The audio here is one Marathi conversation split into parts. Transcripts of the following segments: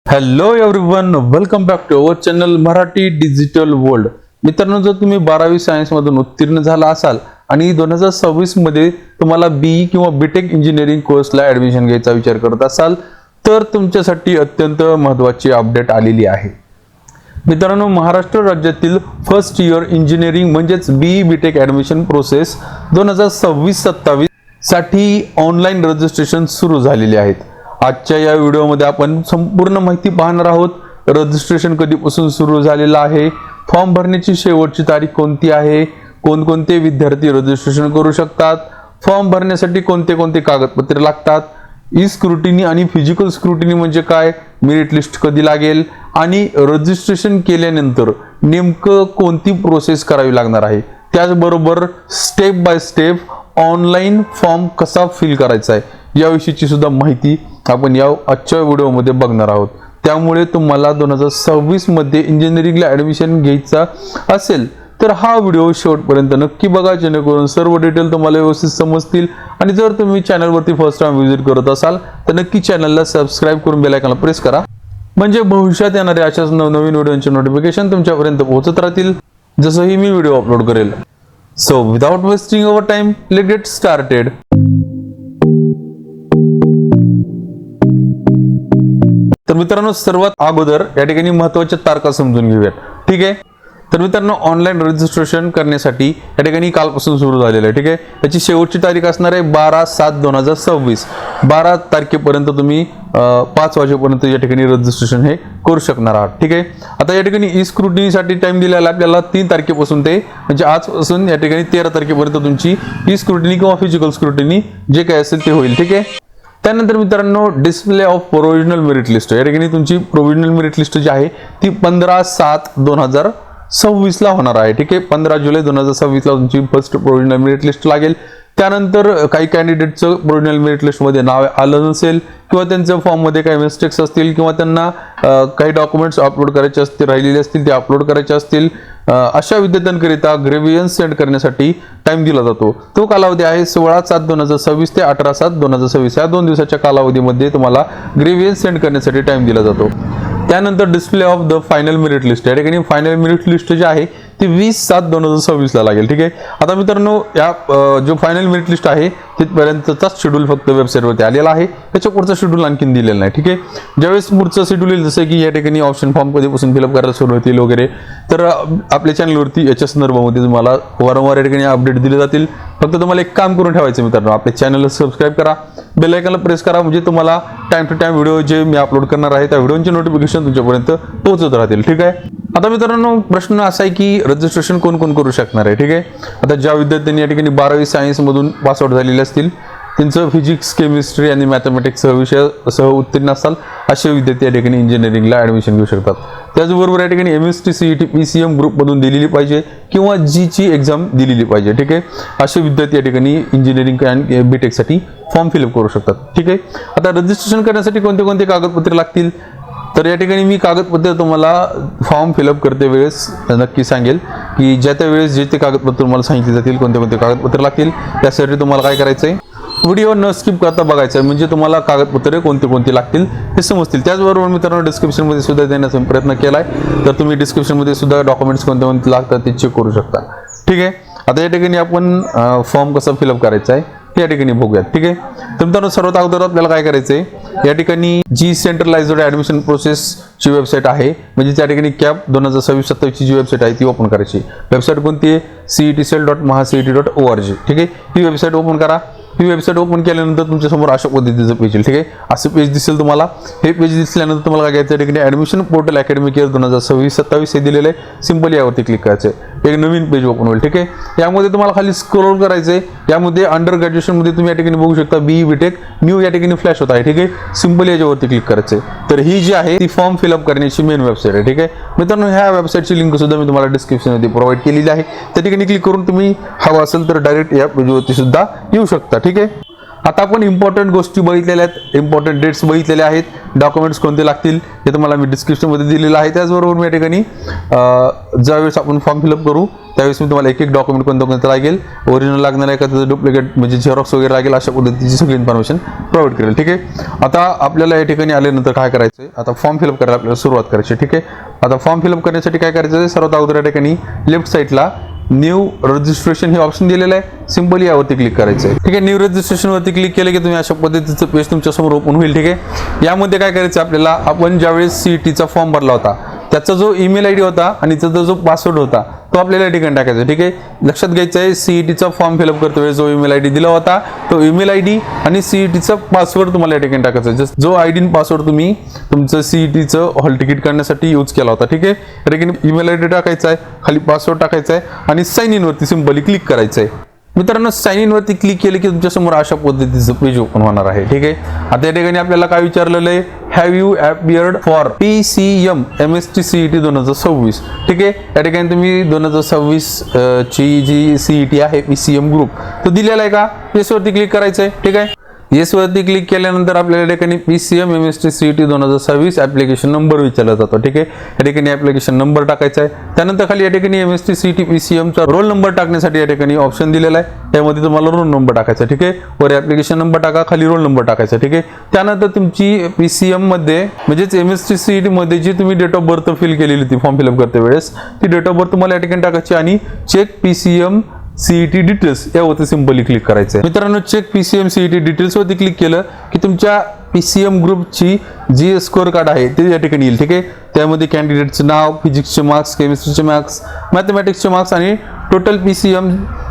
Hello everyone, welcome back to our channel Marathi digital world. मित्रांनो, जर तुम्ही 12वी सायन्स मधून उत्तीर्ण झाला असाल आणि 2026 मध्ये तुम्हाला बीई किंवा बीटेक इंजिनिअरिंग कोर्सला ऍडमिशन घ्यायचा विचार करत असाल तर तुमच्यासाठी अत्यंत महत्त्वाची अपडेट आलेली आहे. मित्रांनो, महाराष्ट्र राज्यातील फर्स्ट इयर इंजिनिअरिंग म्हणजेच बीई बीटेक ऍडमिशन प्रोसेस 2026-27 साठी ऑनलाईन रजिस्ट्रेशन सुरू झालेले आहेत. आजच्या या व्हिडिओमध्ये आपण संपूर्ण माहिती पाहणार आहोत. रजिस्ट्रेशन कधीपासून सुरू झालेलं आहे, फॉर्म भरण्याची शेवटची तारीख कोणती आहे, कोणकोणते विद्यार्थी रजिस्ट्रेशन करू शकतात, फॉर्म भरण्यासाठी कोणते कोणते कागदपत्रे लागतात, ई स्क्रुटिनी आणि फिजिकल स्क्रुटिनी म्हणजे काय, मेरिट लिस्ट कधी लागेल आणि रजिस्ट्रेशन केल्यानंतर नेमकं कोणती प्रोसेस करावी लागणार आहे, त्याचबरोबर step by step online form कसा फिल करायचा आहे याविषयीची सुद्धा माहिती आपण या आजच्या व्हिडिओमध्ये बघणार आहोत. त्यामुळे तुम्हाला 2026 मध्ये इंजिनिअरिंगला ऍडमिशन घ्यायचा असेल तर हा व्हिडिओ शेवटपर्यंत नक्की बघा, जेणेकरून सर्व डिटेल तुम्हाला व्यवस्थित समजतील. आणि जर तुम्ही चॅनलवरती फर्स्ट टाइम व्हिजिट करत असाल तर नक्की चॅनलला सबस्क्राईब करून बेल आयकॉनला प्रेस करा, म्हणजे भविष्यात येणाऱ्या अशाच नवनवीन व्हिडिओचे नोटिफिकेशन तुमच्यापर्यंत पोहोचत राहतील जसंही मी व्हिडिओ अपलोड करेल. So without wasting our time, let's get started. तर मित्रांनो, सर्वात अगोदर या ठिकाणी महत्त्वाच्या तारखा समजून घेऊयात. ठीक आहे, तर मित्रांनो, ऑनलाईन रजिस्ट्रेशन करण्यासाठी या ठिकाणी कालपासून सुरू झालेलं आहे. ठीक आहे, त्याची शेवटची तारीख असणार आहे 12/7/2026. 12 तारखेपर्यंत तुम्ही 5 वाजेपर्यंत या ठिकाणी रजिस्ट्रेशन हे करू शकणार आहात. ठीक आहे, आता या ठिकाणी ई स्क्रुटिनीसाठी टाइम दिलेला आपल्याला 3 तारखेपासून ते म्हणजे आजपासून या ठिकाणी 13 तारखेपर्यंत तुमची ई स्क्रुटिनी किंवा फिजिकल स्क्रुटिनी जे काय असेल ते होईल. ठीक आहे, त्यानंतर मित्रांनो, display of provisional merit list या ठिकाणी तुमची प्रोव्हिजनल मेरिट लिस्ट जी आहे ती 15/7/2026 ला होणार आहे. ठीक आहे, 15 जुलै 2026 ला तुमची फर्स्ट प्रोव्हिजनल मेरिट लिस्ट लागेल. त्यानंतर काही कॅन्डिडेटचं प्रोव्हिजनल मेरिट लिस्टमध्ये नाव आलं नसेल किंवा त्यांच्या फॉर्ममध्ये काही मिस्टेक्स असतील किंवा त्यांना काही डॉक्युमेंट्स अपलोड करायचे असतील, राहिलेले असतील ते अपलोड करायचे असतील, अशा विद्यार्थ्यांकरिता ग्रेव्हियन्स सेंड करण्यासाठी टाइम दिला जातो. तो कालावधी आहे 16/7/2026 ते 18/7/2026 या 2 दिवसाच्या कालावधीमध्ये तुम्हाला ग्रेव्हियन्स सेंड करण्यासाठी टाइम दिला जातो. त्यानंतर display of the final merit list या ठिकाणी फायनल मेरिट लिस्ट जी आहे ती 20/7/2026 ला लागेल. ठीक आहे, आता मित्रांनो, या जो फायनल मेरिट लिस्ट आहे तिथपर्यंतचा शेड्यूल फक्त वेबसाईटवरती आलेला आहे, त्याच्या पुढचा शेड्यूल आणखीन दिलेला नाही. ठीक आहे, ज्यावेळेस पुढचं शेड्यूल येईल, जसं की या ठिकाणी ऑप्शन फॉर्म कधीपासून फिलअप करायला सुरू होतील वगैरे, तर आपल्या चॅनलवरती याच्या संदर्भामध्ये तुम्हाला वारंवार या ठिकाणी अपडेट दिले जातील. फक्त तुम्हाला एक काम करून ठेवायचं मित्रांनो, आपल्या चॅनलला सबस्क्राईब करा, बेल आयकॉनला प्रेस करा, म्हणजे तुम्हाला टाइम टू टाइम व्हिडिओ जे मी अपलोड करणार आहे त्या व्हिडिओचे नोटिफिकेशन तुमच्यापर्यंत पोहोचत राहतील. ठीक आहे, आता मित्रांनो, प्रश्न असा आहे की रजिस्ट्रेशन कोण कोण करू शकणार आहे. ठीक आहे, आता ज्या विद्यार्थ्यांनी या ठिकाणी 12वी सायन्स मधून पासआउट झालेले असतील, त्यांचं फिजिक्स, केमिस्ट्री आणि मॅथमॅटिक्स विषयासह उत्तीर्ण असाल असे विद्यार्थी या ठिकाणी इंजिनिअरिंगला ऍडमिशन घेऊ शकतात. त्याचबरोबर या ठिकाणी MST CET PCM ग्रुपमधून दिलेली पाहिजे किंवा जीची एक्झाम दिलेली पाहिजे. ठीक आहे, असे विद्यार्थी या ठिकाणी इंजिनिअरिंग आणि बीटेकसाठी फॉर्म फिलअप करू शकतात. ठीक आहे, आता रजिस्ट्रेशन करण्यासाठी कोणते कोणते कागदपत्रे लागतील, तर या ठिकाणी मी कागदपत्र तुम्हाला फॉर्म फिलअप करते वेळेस नक्की सांगेल की ज्या त्या वेळेस जे ते कागदपत्र तुम्हाला सांगितले जातील कोणते कोणते कागदपत्र लागतील. त्यासाठी तुम्हाला काय करायचं आहे, व्हिडिओ न स्किप करता बघायचं आहे, म्हणजे तुम्हाला कागदपत्रे कोणती कोणती लागतील हे समजतील. त्याचबरोबर मित्रांनो, डिस्क्रिप्शनमध्ये सुद्धा देण्याचा प्रयत्न केला आहे, तर तुम्ही डिस्क्रिप्शनमध्ये सुद्धा डॉक्युमेंट्स कोणते कोणते लागतात ते चेक करू शकता. ठीक आहे, आता या ठिकाणी आपण फॉर्म कसा फिलअप करायचा आहे हे या ठिकाणी बघूयात. ठीक आहे, तर मित्रांनो, सर्वात अगोदर आपल्याला काय करायचं आहे, या ठिकाणी जी सेंट्रलाइज्ड ऍडमिशन प्रोसेसची वेबसाईट आहे, म्हणजे त्या ठिकाणी CAP 2026-27 ची जी वेबसाईट आहे ती ओपन करायची. वेबसाईट कोणती आहे, cetcell.mahacet.org. ठीक आहे, ही वेबसाईट ओपन करा. ही वेबसाईट ओपन केल्यानंतर तुमच्या समोर अशा पद्धतीचं पेज येईल. ठीक आहे, असं पेज दिसेल तुम्हाला. हे पेज दिसल्यानंतर तुम्हाला काय करायचं, ठिकाणी ऍडमिशन पोर्टल अकॅडमिक इयर 2026-27 हे दिलेलं आहे. सिंपल यावरती क्लिक करायचं आहे, एक नवीन पेज ओपन होईल. ठीक आहे, यामध्ये तुम्हाला खाली स्क्रोल करायचं आहे. यामध्ये अंडर ग्रॅज्युएशन मध्ये तुम्ही या ठिकाणी बघू शकता बीई बीटेक न्यू या ठिकाणी फ्लॅश होत आहे. ठीक आहे, सिंपल याच्यावरती क्लिक करायचं आहे. तर ही जी आहे ती फॉर्म फिलअप करण्याची मेन वेबसाईट आहे. ठीक आहे मित्रांनो, ह्या वेबसाईटची लिंक सुद्धा मी तुम्हाला डिस्क्रिप्शनमध्ये प्रोव्हाइड केलेली आहे. त्या ठिकाणी क्लिक करून तुम्ही हवा असेल तर डायरेक्ट या पेजवरती सुद्धा येऊ शकता. ठीक आहे, आता आपण इम्पॉर्टंट गोष्टी बघितलेल्या आहेत, इम्पॉर्टंट डेट्स बघितलेल्या आहेत, डॉक्युमेंट्स कोणते लागतील हे तुम्हाला मी डिस्क्रिप्शनमध्ये दिलेलं आहे. त्याचबरोबर मी या ठिकाणी ज्यावेळेस आपण फॉर्म फिलअप करू त्यावेळेस मी तुम्हाला एक एक डॉक्युमेंट कोणतं लागेल, ओरिजिनल लागणार आहे का, त्याचं डुप्लिकेट म्हणजे झेरॉक्स वगैरे लागेल, अशा पद्धतीची सगळी इन्फॉर्मेशन प्रोव्हाइड करेल. ठीक आहे. आता आपल्याला या ठिकाणी आल्यानंतर काय करायचं आहे, आता फॉर्म फिलअप करायला आपल्याला सुरुवात करायची. ठीक आहे. आता फॉर्म फिलअप करण्यासाठी काय करायचं आहे, सर्वात अगोदर या ठिकाणी लेफ्ट साईडला न्यू रजिस्ट्रेशन हे ऑप्शन दिलेलं आहे. सिंपली यावरती क्लिक करायचं आहे. ठीक आहे. न्यू रजिस्ट्रेशन वरती क्लिक केलं की तुम्ही अशा पद्धतीचं पेज तुमच्या समोर ओपन होईल. ठीक आहे. यामध्ये काय करायचं आपल्याला, आपण ज्यावेळेस CETचा फॉर्म भरला होता त्याचा जो ईमेल ID होता आणि त्याचा जो पासवर्ड होता तो आपल्याला या ठिकाणी टाकायचा. ठीक आहे. लक्षात घ्यायचं आहे, CETचा फॉर्म फिलअप करते वेळेस जो ईमेल ID दिला होता तो ईमेल ID आणि CETचा पासवर्ड तुम्हाला या ठिकाणी टाकायचा आहे. जो ID आणि पासवर्ड तुम्ही तुमचं CETचं हॉल तिकीट काढण्यासाठी यूज केला होता. ठीक आहे. या ठिकाणी ईमेल ID टाकायचा आहे, खाली पासवर्ड टाकायचा आहे आणि साइन इन वरती सिंपली क्लिक करायचं आहे. मित्रांनो, साइन इन वरती क्लिक केलं की तुमच्या समोर अशा पद्धतीचं पेज ओपन होणार आहे. ठीक आहे. आता या ठिकाणी आपल्याला काय विचारलेलं आहे, have you appeared for PCM MST CET 2026. ठीक आहे. या ठिकाणी तुम्ही 2026 ची जी CET आहे PCM ग्रुप तो दिलेला आहे का, येस वरती क्लिक करायचं आहे. ठीक आहे. येस वरती क्लिक केल्यानंतर आपल्याला या ठिकाणी PCM MST CET 2026 application number विचारला जातो. ठीक आहे. या ठिकाणी ऍप्लिकेशन नंबर टाकायचा आहे. त्यानंतर खाली या ठिकाणी MST CET PCM चा रोल नंबर टाकण्यासाठी या ठिकाणी ऑप्शन दिलेला आहे. त्यामध्ये तुम्हाला रोल नंबर टाकायचा. ठीक आहे. वर ऍप्लिकेशन नंबर टाका, खाली रोल नंबर टाकायचा. ठीक आहे. त्यानंतर तुमची PCM मध्ये म्हणजेच MST CET मध्ये जी तुम्ही डेट ऑफ बर्थ फिल केलेली होती फॉर्म फिलअप करते वेळेस ती डेट ऑफ बर्थ तुम्हाला या ठिकाणी टाकायची आणि चेक PCM CET डिटेल्स यावरती सिंपली क्लिक करायचं आहे. मित्रांनो, चेक PCM CET डिटेल्स वरती क्लिक केलं की तुमच्या PCM ग्रुपची जी स्कोअर कार्ड आहे ते या ठिकाणी येईल. ठीक आहे. त्यामध्ये कॅन्डिडेटचं नाव, फिजिक्सचे मार्क्स, केमिस्ट्रीचे मार्क्स, मॅथमॅटिक्सचे मार्क्स आणि टोटल PCM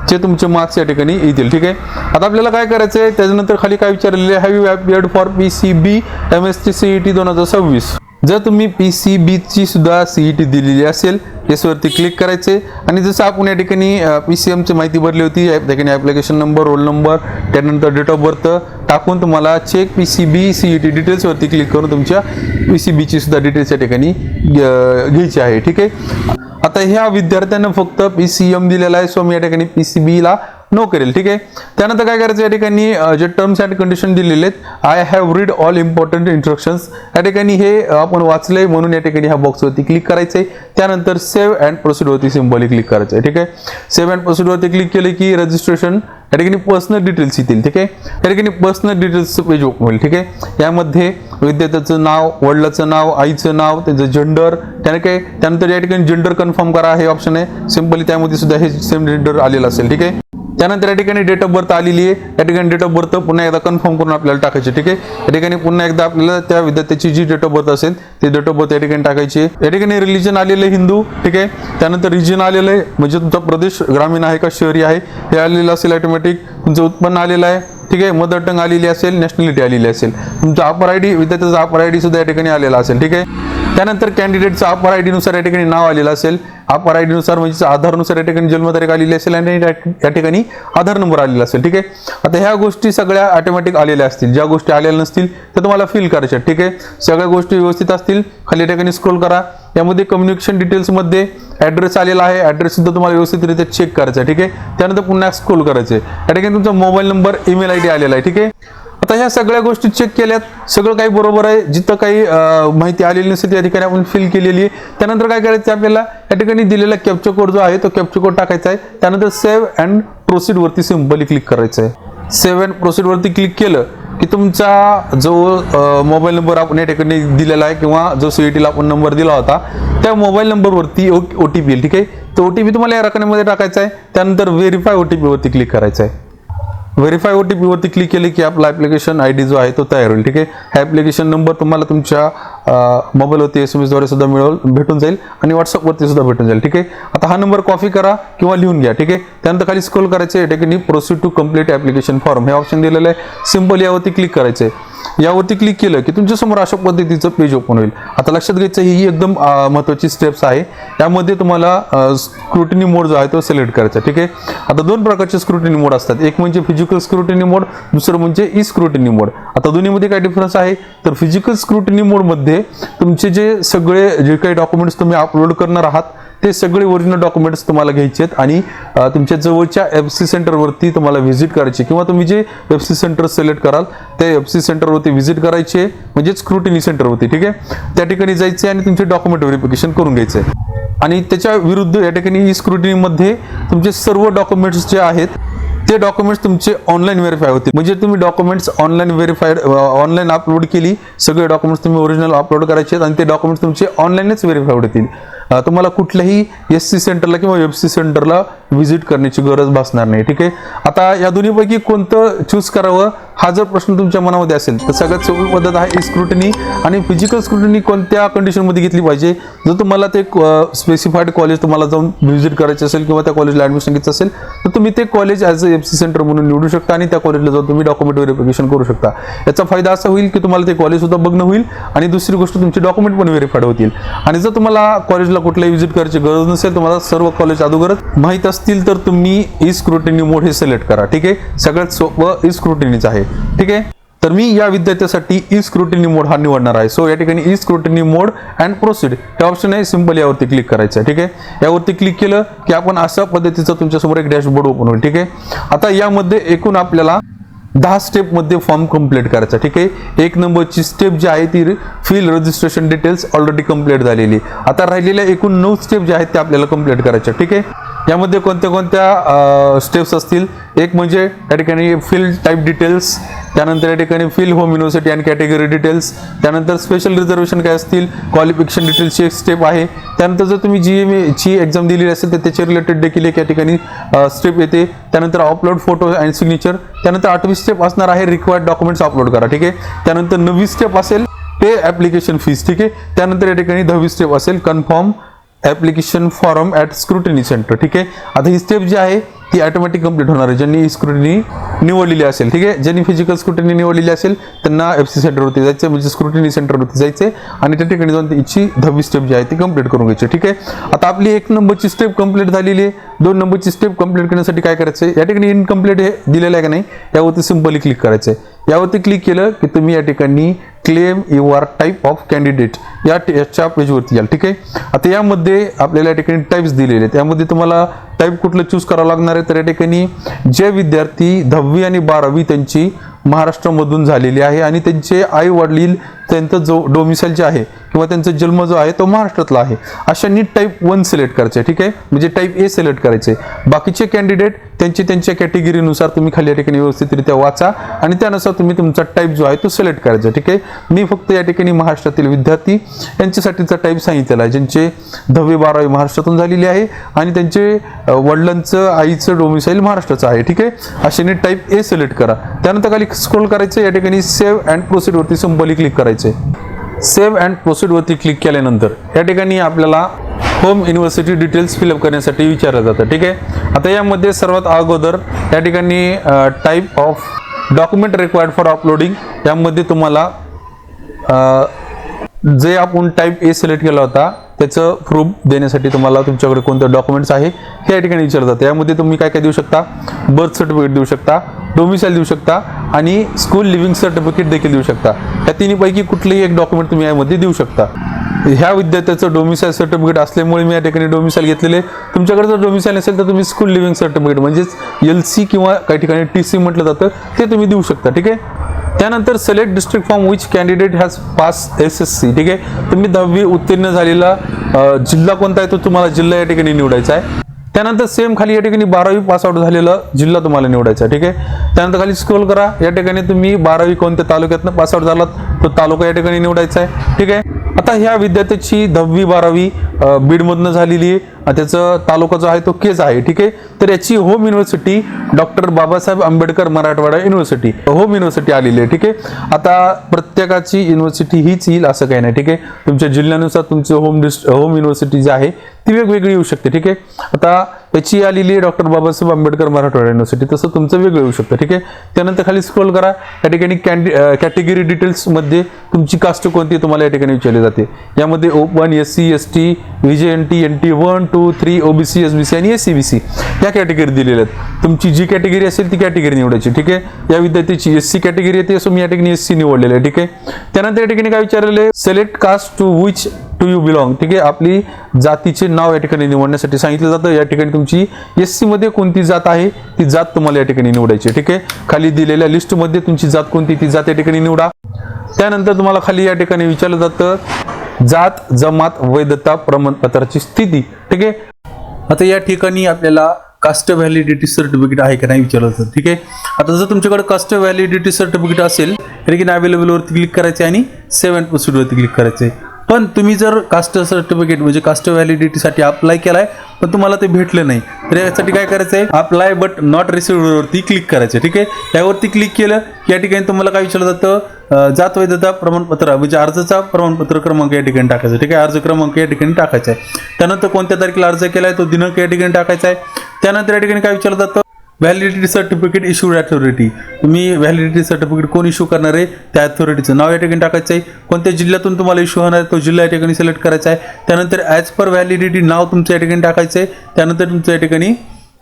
चे तुमचे मार्क्स या ठिकाणी येतील. ठीक आहे. आता आपल्याला काय करायचं आहे, त्याच्यानंतर खाली काय विचारलेले, have you appeared for PCB MST CET 2026. जर तुम्ही PCB ची सुद्धा CET दिलेली असेल येस वरती क्लिक करायचे आणि जसं आपण या ठिकाणी PCM ची माहिती भरली होती या ठिकाणी ऍप्लिकेशन नंबर, रोल नंबर, त्यानंतर डेट ऑफ बर्थ टाकून तुम्हाला चेक PCB CET डिटेल्स वरती क्लिक करून तुमच्या PCB ची सुद्धा डिटेल्स या ठिकाणी घ्यायची आहे. ठीक आहे. आता ह्या विद्यार्थ्यांना फक्त PCM दिलेला आहे, सो मी या ठिकाणी PCB ला नो करेल. ठीक आहे. त्यानंतर काय करायचं, या ठिकाणी जे टर्म्स अँड कंडिशन दिलेले आहेत, I have read all important instructions, या ठिकाणी हे आपण वाचलंय म्हणून या ठिकाणी ह्या बॉक्सवरती क्लिक करायचंय. त्यानंतर सेव्ह अँड प्रोसीड वरती सिंपली क्लिक करायचं आहे. ठीक आहे. सेव्ह अँड प्रोसीड वरती क्लिक केले की रजिस्ट्रेशन या ठिकाणी पर्सनल डिटेल्स येतील. ठीक आहे. या ठिकाणी पर्सनल डिटेल्सचं पेज ओपन होईल. ठीक आहे. यामध्ये विद्यार्थ्याचं नाव, वडिलाचं नाव, आईचं नाव, त्यांचं जेंडर, त्यानंतर या ठिकाणी जेंडर कन्फर्म करा हे ऑप्शन आहे. सिंपली त्यामध्ये सुद्धा हे सेम जेंडर आलेलं असेल. ठीक आहे. त्यानंतर या ठिकाणी डेट ऑफ बर्थ आलेली आहे. या ठिकाणी डेट ऑफ बर्थ पुन्हा एकदा कन्फर्म करून आपल्याला टाकायची. ठीक आहे. या ठिकाणी पुन्हा एकदा आपल्याला त्या विद्यार्थ्याची जी डेट ऑफ बर्थ असेल ती डेट ऑफ बर्थ या ठिकाणी टाकायची आहे. या ठिकाणी रिलीजन आलेलं आहे हिंदू. ठीक आहे. त्यानंतर रिजन आलेलं आहे म्हणजे तुमचा प्रदेश ग्रामीण आहे का शहरी आहे हे आलेलं असेल ऑटोमॅटिक. तुमचं उत्पन्न आलेलं आहे. ठीक आहे. मदर टंग आलेली असेल, नॅशनॅलिटी आलेली असेल, तुमचा अपर ID, विद्यार्थ्याचा अपर ID सुद्धा या ठिकाणी आलेला असेल. ठीक आहे. त्यानंतर कॅन्डिडेटचा अपर ID नुसार या ठिकाणी नाव आलेलं असेल. अपर ID नुसार म्हणजे आधारनुसार या ठिकाणी जन्मतारीख आलेली असेल आणि या ठिकाणी आधार नंबर आलेला असेल. ठीक आहे. आता ह्या गोष्टी सगळ्या ऑटोमॅटिक आलेल्या असतील. ज्या गोष्टी आलेल्या नसतील त्या तुम्हाला फिल करायच्या. ठीक आहे. सगळ्या गोष्टी व्यवस्थित असतील खाली या ठिकाणी स्क्रोल करा. यामध्ये कम्युनिकेशन डिटेल्स मध्ये ऍड्रेस आलेला आहे. ऍड्रेस सुद्धा तुम्हाला व्यवस्थितरित्या चेक करायचा आहे. ठीक आहे. त्यानंतर पुन्हा स्क्रोल करायचे. या ठिकाणी तुमचा मोबाईल नंबर, ईमेल ID आलेला आहे. ठीक आहे. आता ह्या सगळ्या गोष्टी चेक केल्यात, सगळं काही बरोबर आहे. जिथं काही माहिती आलेली नसेल त्या ठिकाणी आपण फिल केलेली आहे. त्यानंतर काय करायचं आपल्याला, या ठिकाणी दिलेला कॅप्चा कोड जो आहे तो कॅप्चा कोड टाकायचा आहे. त्यानंतर सेव्ह अँड प्रोसीड वरती सिंपली क्लिक करायचं आहे. सेव्ह अँड प्रोसीड वरती क्लिक केलं की तुमचा जो मोबाईल नंबर आपण या ठिकाणी दिलेला आहे किंवा जो CET ला आपण नंबर दिला होता त्या मोबाईल नंबरवरती OTP येईल. ठीक आहे. तो OTP तुम्हाला या रकमेमध्ये टाकायचा आहे. त्यानंतर व्हेरीफाय OTP वरती क्लिक करायचं आहे. व्हेरीफाय OTP वरती क्लिक केले की आपला ऍप्लिकेशन ID जो आहे तो तयार होईल. ठीक आहे. हा ऍप्लिकेशन नंबर तुम्हाला तुमच्या मोबाईलवरती SMS द्वारे सुद्धा भेटून जाईल आणि WhatsApp वरती सुद्धा भेटून जाईल. ठीक आहे. आता हा नंबर कॉपी करा किंवा लिहून घ्या. ठीक आहे. त्यानंतर खाली स्क्रोल करायचे. या ठिकाणी proceed to complete application form हे ऑप्शन दिलेलं आहे. सिंपल यावरती क्लिक करायचे. यावरती क्लिक केलं की तुमच्या समोर अशा पद्धतीचं पेज ओपन होईल. आता लक्षात घ्यायचं ही एकदम महत्त्वाची स्टेप्स आहे. यामध्ये तुम्हाला स्क्रुटिनी मोड जो आहे तो सिलेक्ट करायचा. ठीक आहे. आता दोन प्रकारचे स्क्रुटिनी मोड असतात. एक म्हणजे फिजिकल स्क्रुटिनी मोड, दुसरं म्हणजे ई स्क्रुटिनी मोड. आता दोन्हीमध्ये काय डिफरन्स आहे तर फिजिकल स्क्रुटिनी मोड मध्ये तुमचे जे सगळे जे काही डॉक्युमेंट्स तुम्ही अपलोड करणार आहात ते सगळे ओरिजिनल डॉक्युमेंट्स तुम्हाला घ्यायचे आहेत आणि तुमच्या जवळच्या FC सेंटरवरती तुम्हाला व्हिजिट करायची किंवा तुम्ही जे FC सेंटर सिलेक्ट कराल त्या FC सेंटरवरती व्हिजिट करायचे, म्हणजे स्क्रुटिनी सेंटरवरती, ठीक आहे. त्या ठिकाणी जायचे आणि तुमचे डॉक्युमेंट व्हेरिफिकेशन करून घ्यायचे आणि त्याच्या विरुद्ध या ठिकाणी स्क्रुटिनीमध्ये तुमचे सर्व डॉक्युमेंट्स जे आहेत ते डॉक्युमेंट्स तुमचे ऑनलाईन व्हेरीफाय होतील. म्हणजे तुम्ही डॉक्युमेंट्स ऑनलाईन अपलोड केली, सगळे डॉक्युमेंट्स तुम्ही ओरिजिनल अपलोड करायचे आणि ते डॉक्युमेंट्स तुमचे ऑनलाईनच व्हेरीफाय होतील. तुम्हाला कुठल्याही SC सेंटरला किंवा FC सेंटरला व्हिजिट करण्याची गरज भासणार नाही, ठीक आहे. आता या दोन्हीपैकी कोणतं चूज करावं हा जर प्रश्न तुमच्या मनामध्ये असेल तर सगळ्यात सोपी पद्धत आहे स्क्रुटिनी. आणि फिजिकल स्क्रुटिनी कोणत्या कंडिशनमध्ये घेतली पाहिजे, जर तुम्हाला ते स्पेसिफाईड कॉलेज तुम्हाला जाऊन व्हिजिट करायचं असेल किंवा त्या कॉलेजला ॲडमिशन घ्यायचं असेल तर तुम्ही ते college as a FC centre म्हणून निवडू शकता आणि त्या कॉलेजला जाऊन तुम्ही डॉक्युमेंट व्हेरिफिकेशन करू शकता. याचा फायदा असा होईल की तुम्हाला ते कॉलेज सुद्धा बघणं होईल आणि दुसरी गोष्ट तुमचे डॉक्युमेंट पण व्हेरीफाईड होतील. आणि जर तुम्हाला कॉलेजला कुठल्याही व्हिजिट करायची गरज नसेल, तुम्हाला सर्व कॉलेज अगोदरच माहीत असतील तर तुम्ही स्क्रुटिनी मोड हे सिलेक्ट करा, ठीक आहे. सगळ्यात सोपं स्क्रुटिनीच आहे, ठीक आहे. तर मी या विद्यार्थ्यासाठी स्क्रुटिनी मोड हा निवडणार आहे. सो या ठिकाणी स्क्रुटिनी मोड अँड प्रोसीड हे ऑप्शन आहे, सिंपल यावरती क्लिक करायचं आहे, ठीक आहे. यावरती क्लिक केलं की आपण अशा पद्धतीचं तुमच्यासमोर एक डॅशबोर्ड ओपन होईल, ठीक आहे. आता यामध्ये एकूण आपल्याला 10 स्टेपमध्ये फॉर्म कंप्लीट करायचा, ठीक आहे. 1 नंबरची स्टेप जी आहे ती fill registration details already complete झालेली. आता राहिलेल्या एकूण 9 स्टेप ज्या आहेत त्या आपल्याला कंप्लीट करायच्या, ठीक आहे. यामध्ये कोणत्या कोणत्या स्टेप्स असतील, एक म्हणजे या ठिकाणी फिल टाईप डिटेल्स, त्यानंतर या ठिकाणी fill home university and category details, त्यानंतर स्पेशल रिझर्वेशन काय असतील, क्वालिफिकेशन डिटेल्सची एक स्टेप आहे. त्यानंतर जर तुम्ही GMA ची एक्झाम दिलेली असेल तर त्याच्या रिलेटेड देखील एक या ठिकाणी स्टेप येते. त्यानंतर अपलोड फोटो अँड सिग्नेचर. त्यानंतर 8वी स्टेप असणार आहे रिक्वायर्ड डॉक्युमेंट्स अपलोड करा, ठीक आहे. त्यानंतर 9वी स्टेप असेल पे ॲप्लिकेशन फीस, ठीक आहे. त्यानंतर या ठिकाणी 10वी स्टेप असेल confirm application form at scrutiny centre, ठीक आहे. आता ही स्टेप जी आहे ती ऑटोमॅटिक कंप्लीट होणार आहे ज्यांनी स्क्रुटिनी निवडलेली असेल, ठीक आहे. ज्यांनी फिजिकल स्क्रुटिनी निवडलेली असेल त्यांना FC सेंटरवरती जायचं, म्हणजे स्क्रुटिनी सेंटरवरती जायचे आणि त्या ठिकाणी जाऊन त्याची 10वी स्टेप जी आहे ती कंप्लीट करून घ्यायची, ठीक आहे. आता आपली 1 नंबरची स्टेप कंप्लीट झालेली आहे. 2 नंबरची स्टेप कंप्लीट करण्यासाठी काय करायचं आहे, या ठिकाणी इनकम्प्लीट हे दिलेलं आहे का नाही यावरती सिंपली क्लिक करायचं आहे. यावरती क्लिक केलं की तुम्ही या ठिकाणी claim your type of candidate याच्या पेजवरती याल, ठीक आहे. आता यामध्ये आपल्याला या ठिकाणी टाईप्स दिलेले आहेत. यामध्ये तुम्हाला टाईप कुठलं चूज करावं लागणार आहे, तर या ठिकाणी जे विद्यार्थी 10वी आणि 12वी त्यांची महाराष्ट्रामधून झालेली आहे आणि त्यांचे आई वडील त्यांचं जो डोमिसाईल जे आहे किंवा त्यांचा जन्म जो आहे तो महाराष्ट्रातला आहे अशांनी टाईप 1 सिलेक्ट करायचे, ठीक आहे. म्हणजे टाईप A सिलेक्ट करायचे. बाकीचे कॅन्डिडेट त्यांच्या कॅटेगरीनुसार तुम्ही खाली या ठिकाणी व्यवस्थितरित्या वाचा आणि त्यानुसार तुम्ही तुमचा टाईप जो आहे तो सिलेक्ट करायचा, ठीक आहे. मी फक्त या ठिकाणी महाराष्ट्रातील विद्यार्थी यांच्यासाठीचा टाईप सांगितलेला आहे ज्यांचे 10वी 12वी महाराष्ट्रातून झालेली आहे आणि त्यांचे वडिलांचं आईचं डोमिसाईल महाराष्ट्राचं आहे, ठीक आहे. अशाने टाईप A सिलेक्ट करा. त्यानंतर खाली स्क्रोल करायचं, या ठिकाणी सेव्ह अँड प्रोसीड वरती सिंपली क्लिक करायचे. सेव्ह अँड प्रोसीड वरती क्लिक केल्यानंतर या ठिकाणी आपल्याला होम युनिव्हर्सिटी डिटेल्स फिलअप करण्यासाठी विचारलं जातं, ठीक आहे. आता यामध्ये सर्वात अगोदर या ठिकाणी type of document required for uploading यामध्ये तुम्हाला जे आपण टाईप A सिलेक्ट केला होता त्याचं प्रूफ देण्यासाठी तुम्हाला तुमच्याकडे कोणते डॉक्युमेंट्स आहे हे या ठिकाणी विचारलं जातं. यामध्ये तुम्ही काय काय देऊ शकता, बर्थ सर्टिफिकेट देऊ शकता, डोमिसाईल देऊ शकता आणि स्कूल लिव्हिंग सर्टिफिकेट देखील देऊ शकता. या तिन्हीपैकी कुठलेही एक डॉक्युमेंट तुम्ही यामध्ये देऊ शकता. ह्या विद्यार्थ्याचं डोमिसाईल सर्टिफिकेट असल्यामुळे मी या ठिकाणी डोमिसाईल घेतलेले. तुमच्याकडे जर डोमिसाईल नसेल तर तुम्ही स्कूल लिव्हिंग सर्टिफिकेट म्हणजेच LC किंवा काही ठिकाणी TC म्हटलं जातं ते तुम्ही देऊ शकता, ठीक आहे. त्यानंतर select district from which candidate has pass SSC, ठीक आहे. तुम्ही 10वी उत्तीर्ण झालेला जिल्हा कोणता आहे तो तुम्हाला जिल्हा या ठिकाणी निवडायचा आहे. त्यानंतर सेम खाली या ठिकाणी 12वी पास आउट झालेला जिल्हा तुम्हाला निवडायचा, ठीक आहे. त्यानंतर खाली स्क्रोल करा, या ठिकाणी तुम्ही 12वी कोणत्या तालुक्यातनं पास आउट झालात तो तालुका या ठिकाणी निवडायचा आहे, ठीक आहे. आता ह्या विद्यार्थ्याची 10वी 12वी बीडमधनं झालेली आहे, त्याचा तालुका जो आहे तो केज आहे, ठीक आहे. तर याची home university doctor Babasaheb Ambedkar Marathwada university home university आलेली आहे, ठीक आहे. आता प्रत्येकाची युनिव्हर्सिटी हीच येईल असं काही नाही, ठीक आहे. तुमच्या जिल्ह्यानुसार तुमचं होम युनिव्हर्सिटी जी आहे ती वेगवेगळी येऊ शकते, ठीक आहे. आता याची आलेली आहे डॉक्टर बाबासाहेब आंबेडकर मराठवाडा युनिव्हर्सिटी, तसं तुमचं वेगळं येऊ शकतं, ठीक आहे. त्यानंतर खाली स्क्रोल करा, या ठिकाणी कॅटेगरी डिटेल्समध्ये तुमची कास्ट कोणती तुम्हाला या ठिकाणी विचारली जाते. यामध्ये open, SC ST VJNT NT 1 2 3 OBC SBC आणि SCBC या कॅटेगरी दिलेल्या आहेत. तुमची जी कॅटेगरी असेल ती कॅटेगरी निवडायची, ठीक आहे. या विद्यार्थ्याची SC कॅटेगरी येते, असं मी या ठिकाणी SC निवडलेलं आहे, ठीक आहे. त्यानंतर या ठिकाणी काय विचारलेलं आहे, select caste to which to you belong, ठीक आहे, आपली जातीचे नाव या ठिकाणी निवडण्यासाठी सांगितलं जातं. या ठिकाणी तुमची SC मध्ये कोणती जात आहे ती जात तुम्हाला या ठिकाणी निवडायची, ठीक आहे. खाली दिलेल्या लिस्टमध्ये तुमची जात कोणती ती जात या ठिकाणी निवडा. त्यानंतर तुम्हाला खाली या ठिकाणी विचारलं जातं जात, जमात, वैधता, प्रमाणपत्राची स्थिती, ठीक आहे. आता या ठिकाणी आपल्याला कास्ट व्हॅलिडिटी सर्टिफिकेट आहे का नाही विचारलं जातं, ठीक आहे. आता जर तुमच्याकडे कास्ट व्हॅलिडिटी सर्टिफिकेट असेल तर की अवेलेबल वरती क्लिक करायचे आणि सेव्ह अँड प्रोसीड वरती क्लिक करायचे. पण तुम्ही जर कास्ट सर्टिफिकेट म्हणजे कास्ट व्हॅलिडिटीसाठी अप्लाय केलाय पण तुम्हाला ते भेटलं नाही तर यासाठी काय करायचं आहे, अप्लाय बट नॉट रिसिव्ड वरती क्लिक करायचं, ठीक आहे. यावरती क्लिक केलं या ठिकाणी तुम्हाला काय विचारलं जातं जात वैधता प्रमाणपत्र म्हणजे अर्जाचा प्रमाणपत्र क्रमांक या ठिकाणी टाकायचा, ठीक आहे. अर्ज क्रमांक या ठिकाणी टाकायचा आहे. त्यानंतर कोणत्या तारखेला अर्ज केलाय तो दिनांक या ठिकाणी टाकायचा आहे. त्यानंतर या ठिकाणी काय विचारलं जातं व्हॅलिडिटी सर्टिफिकेट इश्यूड अथॉरिटी, तुम्ही व्हॅलिडिटी सर्टिफिकेट कोण इश्यू करणार आहे त्या अथॉरिटीचं नाव या ठिकाणी टाकायचं आहे. कोणत्या जिल्ह्यातून तुम्हाला इश्यू होणार आहे तो जिल्हा या ठिकाणी सिलेक्ट करायचा आहे. त्यानंतर ॲज पर व्हॅलिडिटी नाव तुमचं या ठिकाणी टाकायचं आहे. त्यानंतर तुमचं या ठिकाणी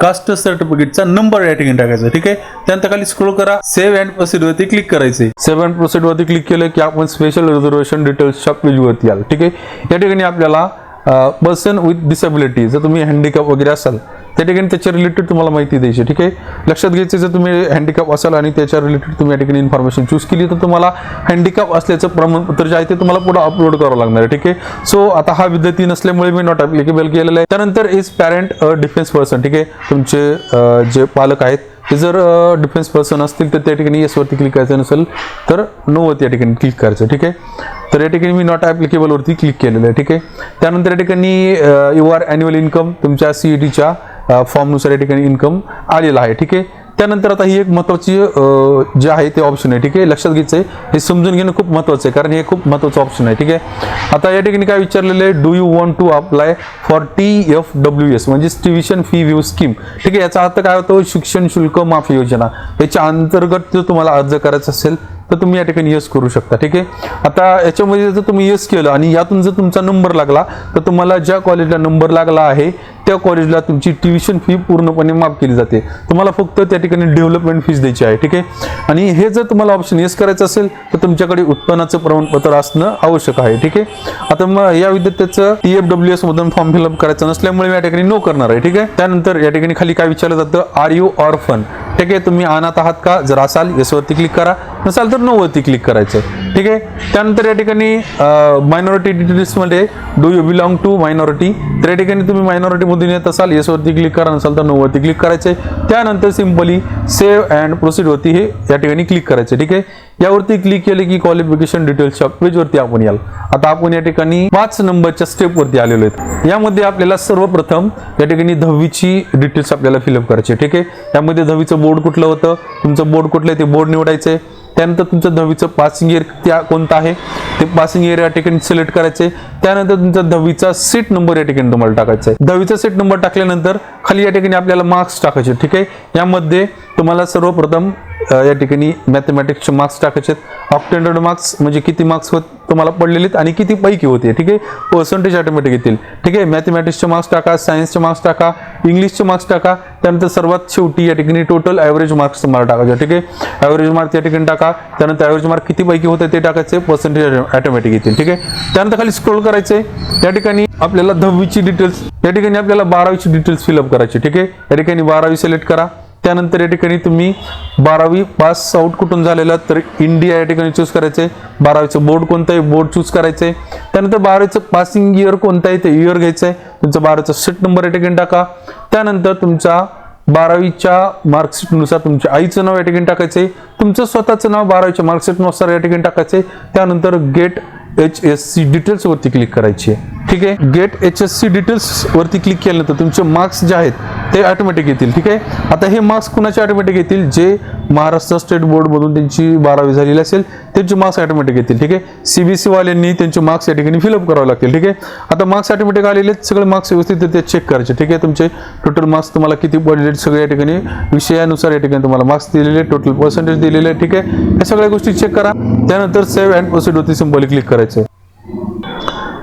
कास्ट सर्टिफिकेटचा नंबर या ठिकाणी टाकायचा, ठीक आहे. त्यानंतर खाली स्क्रोल करा, सेव्ह अँड प्रोसीड वरती क्लिक करायचे. सेव्ह अँड प्रोसीड वरती क्लिक केलं की आपण स्पेशल रिझर्वेशन डिटेल्सच्या पेजवरती आलो, ठीक आहे. या ठिकाणी आपल्याला पर्सन विथ डिसेबिलिटी जर तुम्ही हँडिकॅप वगैरे असाल त्या ठिकाणी त्याच्या रिलेटेड तुम्हाला माहिती द्यायची, ठीक आहे. लक्षात घ्यायचं जर तुम्ही हँडिकॅप असाल आणि त्याच्या रिलेटेड तुम्ही या ठिकाणी इन्फॉर्मेशन चूज केली तर तुम्हाला हँडिकॅप असल्याचं प्रमाणपत्र जे आहे ते तुम्हाला पुढे अपलोड करावं लागणार आहे, ठीक आहे. सो आता हा विद्यार्थी नसल्यामुळे मी नॉट ॲप्लिकेबल केलेला आहे. त्यानंतर इज पॅरेंट डिफेन्स पर्सन, ठीक आहे. तुमचे जे पालक आहेत ते जर डिफेन्स पर्सन असतील तर त्या ठिकाणी येस वरती क्लिक करायचं, नसेल तर नो वरती या ठिकाणी क्लिक करायचं, ठीक आहे. तर या ठिकाणी मी नॉट ॲप्लिकेबल वरती क्लिक केलेलं आहे, ठीक आहे. त्यानंतर या ठिकाणी युअर ॲन्युअल इन्कम तुमच्या CETच्या फॉर्मनुसार या ठिकाणी इन्कम आलेला आहे, ठीक आहे. त्यानंतर आता ही एक महत्त्वाची जे आहे ते ऑप्शन आहे, ठीक आहे. लक्षात घ्यायचं आहे, हे समजून घेणं खूप महत्त्वाचं आहे कारण हे खूप महत्त्वाचं ऑप्शन आहे, ठीक आहे. आता या ठिकाणी काय विचारलेलं आहे, do you want to apply for TFWS म्हणजे ट्युशन फी व्यू स्कीम, ठीक आहे. याचा अर्थ काय होतो, शिक्षण शुल्क माफी योजना. याच्या अंतर्गत जर तुम्हाला अर्ज करायचा असेल तर तुम्ही या ठिकाणी यस करू शकता, ठीक आहे. आता याच्यामध्ये जर तुम्ही यस केलं आणि यातून जर तुमचा नंबर लागला तर तुम्हाला ज्या कॉलेजला नंबर लागला आहे त्या कॉलेजला तुमची ट्युशन फी पूर्णपणे माफ केली जाते. तुम्हाला फक्त त्या ठिकाणी डेव्हलपमेंट फीस द्यायची आहे, ठीक आहे. आणि हे जर तुम्हाला ऑप्शन यस करायचं असेल तर तुमच्याकडे उत्पन्नाचं प्रमाणपत्र असणं आवश्यक आहे, ठीक आहे. आता मग या विद्यार्थ्याचं TFWS मधून फॉर्म फिलअप करायचं नसल्यामुळे मी या ठिकाणी नो करणार आहे, ठीक आहे. त्यानंतर या ठिकाणी खाली काय विचारलं जातं, आर यू ऑर्फन, ठीक आहे. तुम्ही अनाथ आहात का, जर असाल येस वरती क्लिक करा, नसाल तर नो वरती क्लिक करायचं, ठीक आहे. त्यानंतर या ठिकाणी मायनॉरिटी डिटेल्स मध्ये do you belong to minority, तर या ठिकाणी तुम्ही मायनॉरिटी मधून येत असाल येस वरती क्लिक करा, नसाल तर नो वरती क्लिक करायचे. त्यानंतर सिंपली सेव्ह अँड प्रोसीड वरती हे या ठिकाणी क्लिक करायचे, ठीक आहे. यावरती क्लिक केले की क्वालिफिकेशन डिटेल्सच्या पेजवरती आपण याल. आता आपण या ठिकाणी 5 नंबरच्या स्टेप वरती आलेलो आहेत. यामध्ये आपल्याला सर्वप्रथम या ठिकाणी 10वीची डिटेल्स आपल्याला फिलअप करायचे, ठीक आहे. यामध्ये 10वीचं बोर्ड कुठलं होतं, तुमचं बोर्ड कुठलं आहे ते बोर्ड निवडायचे. त्यानंतर तुमचं 10वीचं पासिंग इयर कोणतं आहे ते पासिंग इयर या ठिकाणी सिलेक्ट करायचे. त्यानंतर तुमचा 10वीचा सीट नंबर या ठिकाणी तुम्हाला टाकायचा आहे. 10वीचा सीट नंबर टाकल्यानंतर खाली या ठिकाणी आपल्याला मार्क्स टाकायचे, ठीक आहे. यामध्ये तुम्हाला सर्वप्रथम या ठिकाणी मॅथमॅटिक्सचे मार्क्स टाकायचे. ऑक्टेंडेड मार्क्स म्हणजे किती मार्क्स तुम्हाला पडलेले आणि किती पैकी होते, ठीक आहे. पर्सेंटेज ऑटोमॅटिक येतील, ठीक आहे. मॅथमॅटिक्सचे मार्क्स टाका, सायन्सचे मार्क्स टाका, इंग्लिशचे मार्क्स टाका. त्यानंतर सर्वात शेवटी या ठिकाणी टोटल ॲव्हरेज मार्क्स तुम्हाला टाकायचे, ठीक आहे. ॲव्हरेज मार्क्स या ठिकाणी टाका. त्यानंतर ॲव्हरेज मार्क किती पैकी होते ते टाकायचे, पर्सेंटेज ऑटोमॅटिक येतील, ठीक आहे. त्यानंतर खाली स्क्रोल करायचे. या ठिकाणी आपल्याला 10वीची डिटेल्स, या ठिकाणी आपल्याला 12वीची डिटेल्स फिलअप करायची, ठीक आहे. या ठिकाणी 12वी सिलेक्ट करा. त्यानंतर या ठिकाणी तुम्ही 12वी पास आउट कुठून झालेला तर इंडिया या ठिकाणी चूज करायचे. 12वीचं बोर्ड कोणतं आहे बोर्ड चूज करायचे. त्यानंतर 12वीचं पासिंग इयर कोणतं आहे ते इयर घ्यायचं आहे. तुमचा 12वीचा सीट नंबर या ठिकाणी टाका. त्यानंतर तुमचा 12वीच्या मार्कशीटनुसार तुमच्या आईचं नाव या ठिकाणी टाकायचे. तुमचं स्वतःचं नाव 12वीच्या मार्कशीटनुसार या ठिकाणी टाकायचे. त्यानंतर गेट HSC डिटेल्स वरती क्लिक करायची आहे, ठीक आहे. गेट HSC डिटेल्स वरती क्लिक केल्यानंतर तुमचे मार्क्स जे आहेत ते ऑटोमॅटिक येतील, ठीक आहे. आता हे मार्क्स कुणाचे ऑटोमॅटिक येतील, जे महाराष्ट्र स्टेट बोर्ड मधून त्यांची 12वी झालेली असेल त्यांचे मार्क्स ऑटोमॅटिक येतील, ठीक आहे. CBSE वाल्यांनी त्यांचे मार्क्स या ठिकाणी फिलअप करावे लागतील, ठीक आहे. आता मार्क्स ऑटोमॅटिक आलेले सगळे मार्क्स व्यवस्थित चेक करायचे, ठीक आहे. तुमचे टोटल मार्क्स तुम्हाला किती पडले सगळे या ठिकाणी विषयानुसार या ठिकाणी तुम्हाला मार्क्स दिलेले, टोटल पर्सेंटेज दिलेले, ठीक आहे. या सगळ्या गोष्टी चेक करा. त्यानंतर सेव्ह अँड प्रोसीड वरती सिंपली क्लिक करायचे.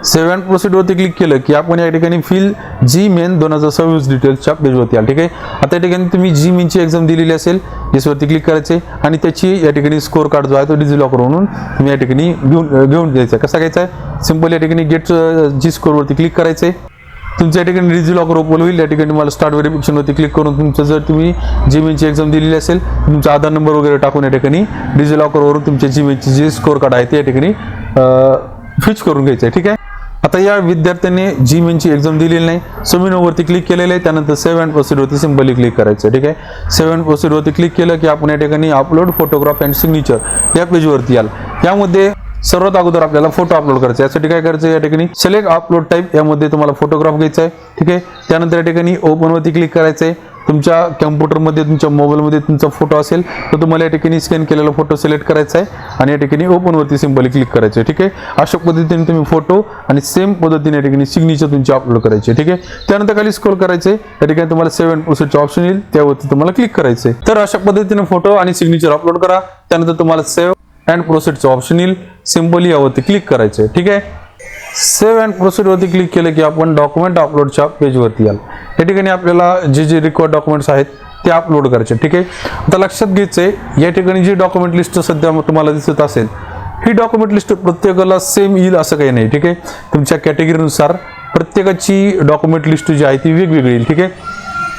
सेव्ह अँड प्रोसीड वरती क्लिक केलं की आपण या ठिकाणी फिल जी मेन 2026 डिटेल्सच्या पेजवरती आल. ठीक आहे, आता या ठिकाणी तुम्ही जी मेनची एक्झाम दिलेली असेल याच्यावरती क्लिक करायचे आणि त्याची या ठिकाणी स्कोर कार्ड जो आहे तो डिजिलॉकर म्हणून तुम्ही या ठिकाणी घेऊन घ्यायचा. कसा घ्यायचा आहे, सिंपल या ठिकाणी गेट जी स्कोरवरती क्लिक करायचे. तुमच्या या ठिकाणी डिजिलॉकर ओपन होईल. या ठिकाणी मला स्टार्ट व्हेरिफिकेशनवरती क्लिक करून तुमचं जर तुम्ही जीमेलची एक्झाम दिलेली असेल तुमचा आधार नंबर वगैरे टाकून या ठिकाणी डिजिलॉकरवरून तुमच्या जीमेलची जी स्कोर कार्ड आहे ते या ठिकाणी फिच करून घ्यायचं आहे. ठीक आहे, आता या विद्यार्थ्यांनी जीमेलची एक्झाम दिलेली नाही, सो मी वरती क्लिक केलेलं आहे. त्यानंतर सेव्ह अँड प्रोसीड वरती सिंपली क्लिक करायचं. ठीक आहे, सेव्ह अँड प्रोसीड वरती क्लिक केलं की आपण या ठिकाणी अपलोड फोटोग्राफ अँड सिग्नेचर या पेजवरती याल. यामध्ये सर्वात अगोदर आपल्याला फोटो अपलोड करायचा. यासाठी काय करायचं, या ठिकाणी सिलेक्ट अपलोड टाईप यामध्ये तुम्हाला फोटोग्राफ घ्यायचा आहे. ठीक आहे, त्यानंतर या ठिकाणी ओपन वरती क्लिक करायचं आहे. तुमच्या कम्प्युटरमध्ये तुमच्या मोबाईलमध्ये तुमचा फोटो असेल तर तुम्हाला या ठिकाणी स्कॅन केलेला फोटो सिलेक्ट करायचा आहे आणि या ठिकाणी ओपन वरती सिंपली क्लिक करायचं आहे. ठीक आहे, अशा पद्धतीने तुम्ही फोटो आणि सेम पद्धतीने या ठिकाणी सिग्नेचर तुमची अपलोड करायचे. ठीक आहे, त्यानंतर खाली स्क्रॉल करायचे. या ठिकाणी तुम्हाला सेव्ह अँड प्रोसीडचे ऑप्शन येईल, त्यावरती तुम्हाला क्लिक करायचे. तर अशा पद्धतीने फोटो आणि सिग्नेचर अपलोड करा. त्यानंतर तुम्हाला सेव्ह अँड प्रोसीडचं ऑप्शन येईल, सिंपली यावरती क्लिक करायचे. ठीक आहे, सेव्ह अँड प्रोसीड वरती क्लिक केलं की आपण डॉक्युमेंट अपलोडच्या पेजवरती याल. या ठिकाणी आपल्याला जे रिक्वायर्ड डॉक्युमेंट्स आहेत ते अपलोड करायचे. ठीक आहे, आता लक्षात घ्यायचंय या ठिकाणी जी डॉक्युमेंट लिस्ट सध्या तुम्हाला दिसत असेल ही डॉक्युमेंट लिस्ट प्रत्येकाला सेम येईल असं काही नाही. ठीक आहे, तुमच्या कॅटेगरीनुसार प्रत्येकाची डॉक्युमेंट लिस्ट जी आहे ती वेगवेगळी येईल. ठीक आहे,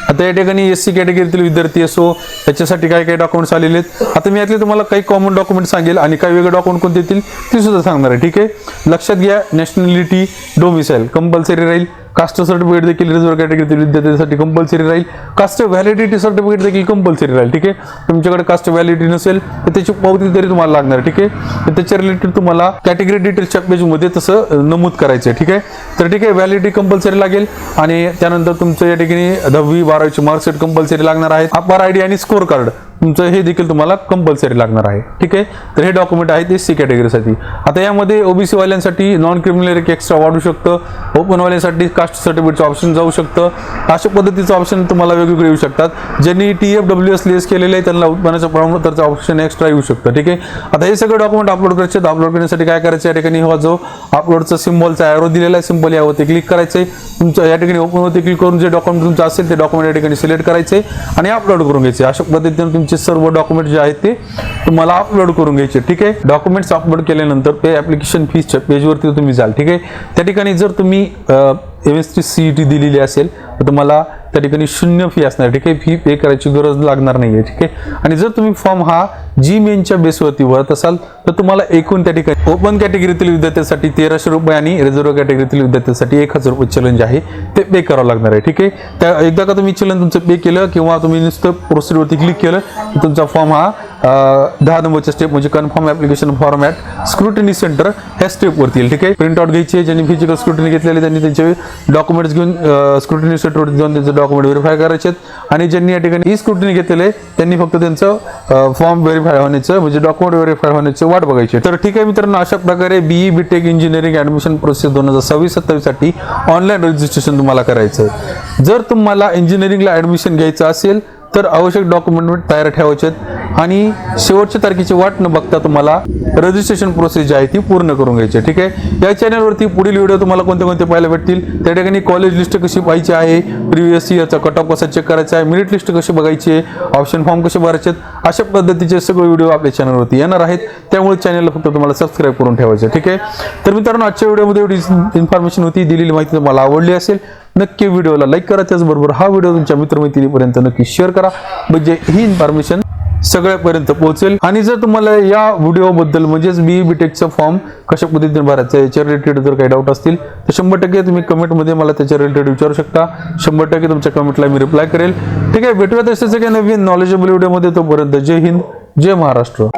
आता या ठिकाणी एससी कॅटेगरीतील विद्यार्थी असो त्याच्यासाठी काय काय डॉक्युमेंट्स आलेले आहेत. आता मी यातले तुम्हाला काही कॉमन डॉक्युमेंट सांगेल आणि काही वेगळे डॉक्युमेंट कोणते येतील ते सुद्धा सांगणार आहे. ठीक आहे, लक्षात घ्या, नॅशनॅलिटी डोमिसाईल कंपल्सरी राहील. कास्ट सर्टिफिकेट देखील रिझर्व्ह कॅटेगरीतील विद्यार्थ्यांसाठी कंपल्सरी राहील. कास्ट व्हॅलिडिटी सर्टिफिकेट देखील कंपल्सरी राहील. ठीक आहे, तुमच्याकडे कास्ट व्हॅलिडिटी नसेल तर त्याची पावती तरी तुम्हाला लागणार. ठीक आहे, तर त्याच्या रिलेटेड तुम्हाला कॅटेगरी डिटेल्सच्या पेजमध्ये तसं नमूद करायचं आहे. ठीक आहे, तर ठीक आहे, व्हॅलिडिटी कंपल्सरी लागेल आणि त्यानंतर तुमचं या ठिकाणी 10वी 12वीची मार्कशीट कंपल्सरी लागणार आहे. अपार आयडी आणि स्कोर कार्ड तुमचं हे देखील तुम्हाला कंपल्सरी लागणार आहे. ठीक आहे, तर हे डॉक्युमेंट आहेत एससी कॅटेगरीसाठी. आता यामध्ये ओबीसी वाल्यांसाठी नॉन क्रिमिनल एक एक्स्ट्रा वाढू शकतं, ओपन वाल्यांसाठी कास्ट सर्टिफिकेटचं ऑप्शन जाऊ शकतं. अशा पद्धतीचं ऑप्शन तुम्हाला वेगवेगळे येऊ शकतात. ज्यांनी TFWS लेस केलेले आहे त्यांना उत्पन्नाच्या प्रमाणपत्राचं ऑप्शन एक्स्ट्रा येऊ शकतं. ठीक आहे, आता हे सगळे डॉक्युमेंट अपलोड करायचे. अपलोड करण्यासाठी काय करायचं, या ठिकाणी हा जो अपलोडचा सिम्बॉलचा ॲरो दिलेला आहे सिंपल यावरती क्लिक करायचे. तुमचं या ठिकाणी ओपन वरती क्लिक करून जे डॉक्युमेंट तुमचं असेल ते डॉक्युमेंट या ठिकाणी सिलेक्ट करायचे आणि अपलोड करून घ्यायचे. अशा पद्धतीने तुमचे सर्व डॉक्युमेंट जे आहेत ते तुम्हाला अपलोड करून घ्यायचे. ठीक आहे, डॉक्युमेंट्स अपलोड केल्यानंतर पे ॲप्लिकेशन फीसच्या पेजवरती तुम्ही जाल. ठीक आहे, त्या ठिकाणी जर तुम्ही MSc CET दिलेली असेल तर तुम्हाला त्या ठिकाणी 0 फी असणार. ठीक आहे, फी पे करायची गरज लागणार नाहीये. ठीक आहे, आणि जर तुम्ही फॉर्म हा जी मेनच्या बेसवरती भरत असाल तर तुम्हाला एकूण त्या ठिकाणी ओपन कॅटेगरीतील विद्यार्थ्यांसाठी 1300 रुपये आणि रिझर्व्ह कॅटेगरीतील विद्यार्थ्यांसाठी 1000 रुपये चलन आहे ते पे करावं लागणार आहे. ठीक आहे, त्या एकदा का तुम्ही चलन तुमचं पे केलं किंवा तुम्ही नुसतं प्रोसिडवरती क्लिक केलं तर तुमचा फॉर्म हा 10 नंबरच्या स्टेप म्हणजे confirm application format scrutiny centre ह्या स्टेपवरती येईल. ठीक आहे, प्रिंट आउट घ्यायची. ज्यांनी फिजिकल स्क्रुटिनी घेतलेले त्यांनी त्यांचे डॉक्युमेंट्स घेऊन स्क्रुटिनी सेंटरवरती जाऊन त्यांचे डॉक्युमेंट व्हेरीफाय करायचे आणि ज्यांनी या ठिकाणी स्क्रुटिनी घेतलेले त्यांनी फक्त त्यांचं फॉर्म व्हेरीफाय होण्याचं म्हणजे डॉक्युमेंट व्हेरीफाय होण्याचे वाट बघायचे. तर ठीक आहे मित्रांनो, अशा प्रकारे BE BTech engineering admission process 2026-27 साठी ऑनलाईन रजिस्ट्रेशन तुम्हाला करायचं आहे. जर तुम्हाला इंजिनिअरिंगला ऍडमिशन घ्यायचं असेल तर आवश्यक डॉक्युमेंट तयार ठेवायचे आणि शेवटच्या तारखेची वाट न बघता तुम्हाला रजिस्ट्रेशन प्रोसेस जी आहे ती पूर्ण करून घ्यायची. ठीक आहे, या चॅनलवरती पुढील व्हिडिओ तुम्हाला कोणते कोणते पाहायला भेटतील. त्या ठिकाणी कॉलेज लिस्ट कशी पाहायची आहे, प्रिव्हियस इयरचा कट ऑफ कसा चेक करायचा आहे, मेरिट लिस्ट कशी बघायची आहे, ऑप्शन फॉर्म कसे भरायचे, अशा पद्धतीचे सगळे व्हिडिओ आपल्या चॅनलवरती येणार आहेत. त्यामुळे चॅनलला फक्त तुम्हाला सबस्क्राईब करून ठेवायचं. ठीक आहे, तर मित्रांनो आजच्या व्हिडिओमध्ये एवढी इन्फॉर्मेशन होती. दिलेली माहिती तुम्हाला आवडली असेल नक्की व्हिडिओला लाईक करा. त्याचबरोबर हा व्हिडिओ तुमच्या मित्रमैत्रिणीपर्यंत नक्की शेअर करा म्हणजे ही इन्फॉर्मेशन सगळ्यापर्यंत पोहोचेल. आणि जर तुम्हाला या व्हिडिओबद्दल म्हणजेच BE BTechचा फॉर्म कशा पद्धतीने भरायचा याच्या रिलेटेड जर काही डाऊट असतील तर 100% तुम्ही कमेंटमध्ये मला त्याच्या रिलेटेड विचारू शकता. 100% तुमच्या कमेंटला मी रिप्लाय करेल. ठीक आहे, भेटूयात असेच काही नवीन नॉलेजेबल व्हिडिओमध्ये. तोपर्यंत जय हिंद, जय महाराष्ट्र.